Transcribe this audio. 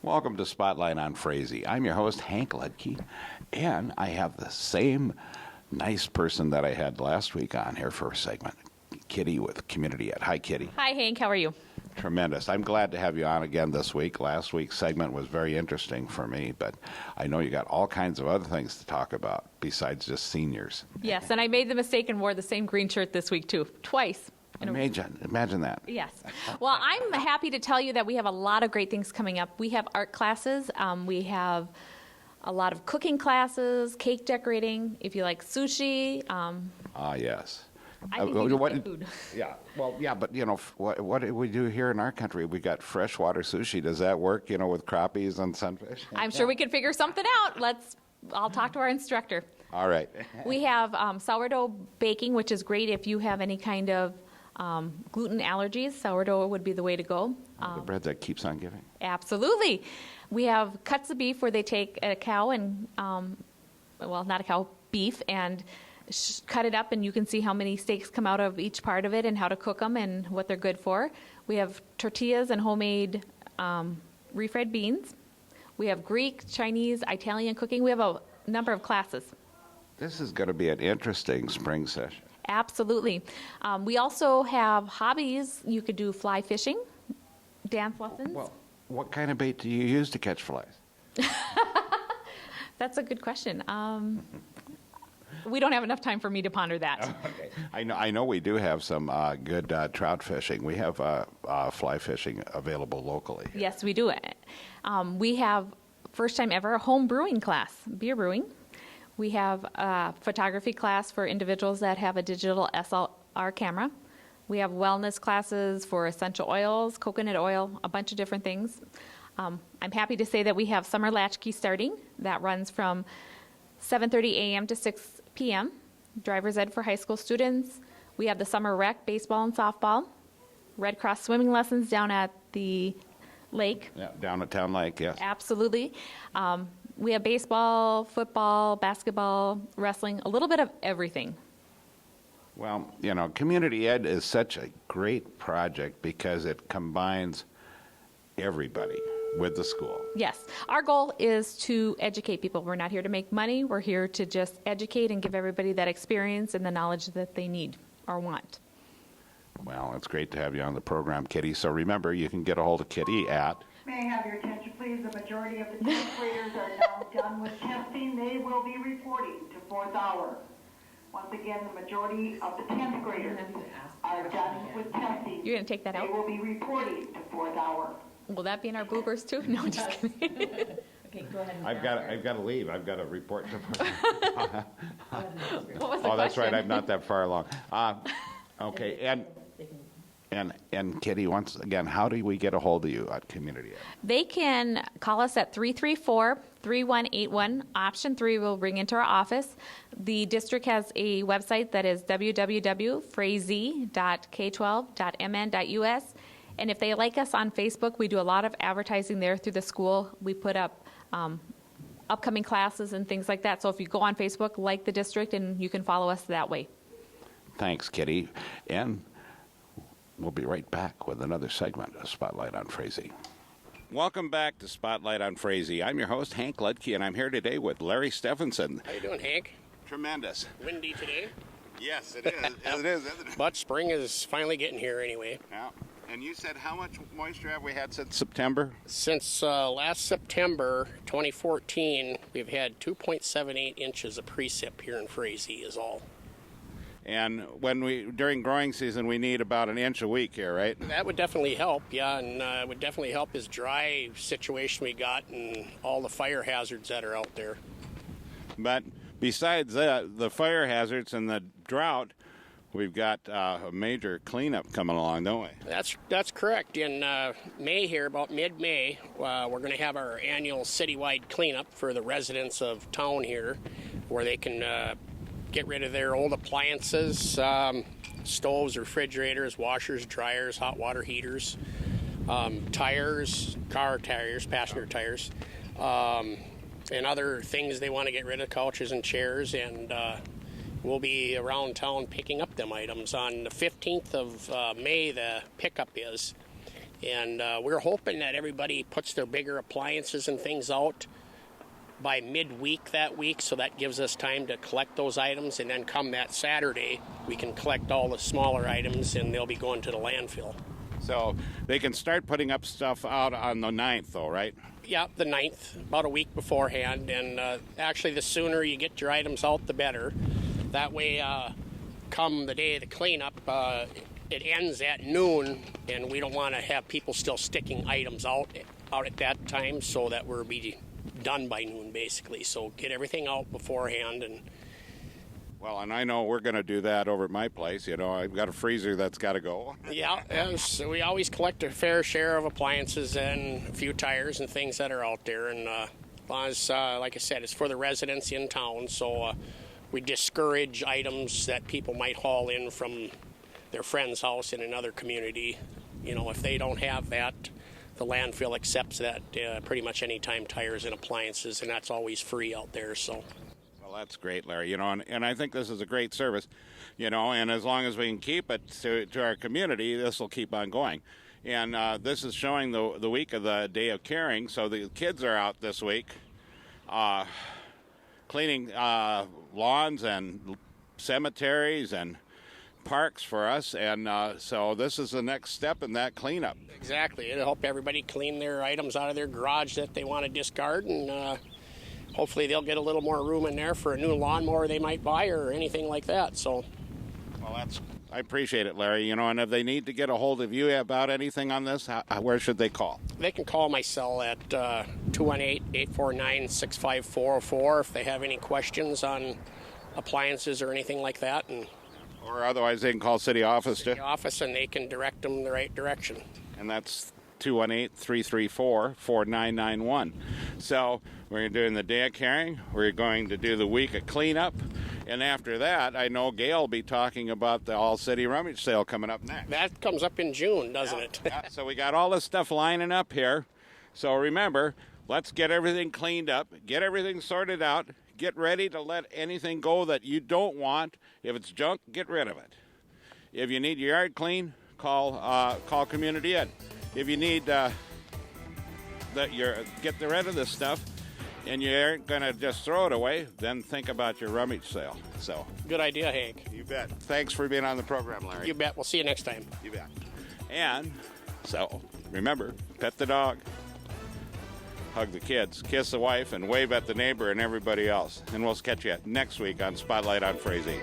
Welcome to Spotlight on Frazee. I'm your host, Hank Ledke, and I have the same nice person that I had last week on here for a segment, Kitty with Community Ed. Hi, Kitty. Hi, Hank. How are you? Tremendous. I'm glad to have you on again this week. Last week's segment was very interesting for me, but I know you got all kinds of other things to talk about besides just seniors. Yes, and I made the mistake and wore the same green shirt this week, too, twice. Imagine that. Yes. Well, I'm happy to tell you that we have a lot of great things coming up. We have art classes. We have a lot of cooking classes, cake decorating. If you like sushi. Yes. I think you just like food. Yeah. Well, yeah, but, what do we do here in our country? We got freshwater sushi. Does that work, with crappies and sunfish? I'm sure we can figure something out. I'll talk to our instructor. All right. We have sourdough baking, which is great if you have any kind of gluten allergies. Sourdough would be the way to go. The bread that keeps on giving. Absolutely. We have cuts of beef where they take a cow and, not a cow, beef, and cut it up, and you can see how many steaks come out of each part of it and how to cook them and what they're good for. We have tortillas and homemade refried beans. We have Greek, Chinese, Italian cooking. We have a number of classes. This is going to be an interesting spring session. Absolutely. We also have hobbies. You could do fly fishing, dance lessons. Well, what kind of bait do you use to catch flies? That's a good question. We don't have enough time for me to ponder that. Okay. I know we do have some good trout fishing. We have fly fishing available locally. Yes, we do. We have, first time ever, a home brewing class, beer brewing. We have a photography class for individuals that have a digital SLR camera. We have wellness classes for essential oils, coconut oil, a bunch of different things. I'm happy to say that we have summer latchkey starting. That runs from 7:30 a.m. to 6 p.m. Driver's ed for high school students. We have the summer rec, baseball and softball. Red Cross swimming lessons down at the lake. Yeah, down at Town Lake, yes. Absolutely. We have baseball, football, basketball, wrestling, a little bit of everything. Well, community ed is such a great project because it combines everybody with the school. Yes. Our goal is to educate people. We're not here to make money. We're here to just educate and give everybody that experience and the knowledge that they need or want. Well, it's great to have you on the program, Kitty. So remember, you can get a hold of Kitty at... May I have your attention, please? The majority of the 10th graders are now done with testing. They will be reporting to fourth hour. Once again, the majority of the 10th graders are done with testing. You're going to take that out? They will be reporting to fourth hour. Will that be in our bloopers too? No, just kidding. Okay, go ahead. I've got to leave. I've got to report to... What was the that's right. question? I'm not that far along. Okay, and Kitty, once again, how do we get a hold of you at Community Ed? They can call us at 334-3181. Option 3 will ring into our office. The district has a website that is www.frazee.k12.mn.us. And if they like us on Facebook, we do a lot of advertising there through the school. We put up upcoming classes and things like that. So if you go on Facebook, like the district, and you can follow us that way. Thanks, Kitty. And we'll be right back with another segment of Spotlight on Frazee. Welcome back to Spotlight on Frazee. I'm your host, Hank Ledke, and I'm here today with Larry Stephenson. How you doing, Hank? Tremendous. Windy today. Yes, it is. It is, isn't it? But spring is finally getting here anyway. Yeah. And you said how much moisture have we had since September? Since last September 2014, we've had 2.78 inches of precip here in Frazee is all. And during growing season, we need about an inch a week here, right? That would definitely help, yeah, and it would definitely help this dry situation we got and all the fire hazards that are out there. But besides the fire hazards and the drought, we've got a major cleanup coming along, don't we? That's correct. In May here, about mid-May, we're going to have our annual citywide cleanup for the residents of town here, where they can get rid of their old appliances, stoves, refrigerators, washers, dryers, hot water heaters, tires, car tires, passenger tires, and other things they want to get rid of, couches and chairs, and we'll be around town picking up them items. On the 15th of May, the pickup is, And we're hoping that everybody puts their bigger appliances and things out by midweek that week, so that gives us time to collect those items, and then come that Saturday, we can collect all the smaller items, and they'll be going to the landfill. So they can start putting up stuff out on the 9th, though, right? Yeah, the 9th, about a week beforehand, and actually the sooner you get your items out, the better. That way, come the day of the cleanup, it ends at noon, and we don't want to have people still sticking items out at that time, so that we'll be done by noon, basically. So get everything out beforehand. And well, and I know we're going to do that over at my place. You know, I've got a freezer that's got to go. Yeah, so we always collect a fair share of appliances and a few tires and things that are out there. And as long as, like I said, it's for the residents in town, so we discourage items that people might haul in from their friend's house in another community. You know, if they don't have that, the landfill accepts that pretty much any time, tires and appliances, and that's always free out there. So. Well, that's great, Larry. You know, and I think this is a great service. You know, and as long as we can keep it to our community, this will keep on going. And this is showing the week of the Day of Caring. So the kids are out this week, cleaning lawns and cemeteries and parks for us, and so this is the next step in that cleanup. Exactly. It'll help everybody clean their items out of their garage that they want to discard, and hopefully they'll get a little more room in there for a new lawnmower they might buy or anything like that. So, well, I appreciate it, Larry. You know, and if they need to get a hold of you about anything on this, where should they call? They can call my cell at 218-849-65404 if they have any questions on appliances or anything like that. Or otherwise, they can call city office, too. City office, and they can direct them in the right direction. And that's 218-334-4991. So we're doing the Day of Caring. We're going to do the week of cleanup. And after that, I know Gail will be talking about the all-city rummage sale coming up next. That comes up in June, doesn't it? Yeah. So we got all this stuff lining up here. So remember, let's get everything cleaned up, get everything sorted out, get ready to let anything go that you don't want. If it's junk, get rid of it. If you need your yard clean, call Community Ed. If you need get rid of this stuff and you aren't going to just throw it away, then think about your rummage sale. So good idea, Hank. You bet. Thanks for being on the program, Larry. You bet. We'll see you next time. You bet. And so remember, pet the dog, hug the kids, kiss the wife, and wave at the neighbor and everybody else. And we'll catch you next week on Spotlight on Frazee.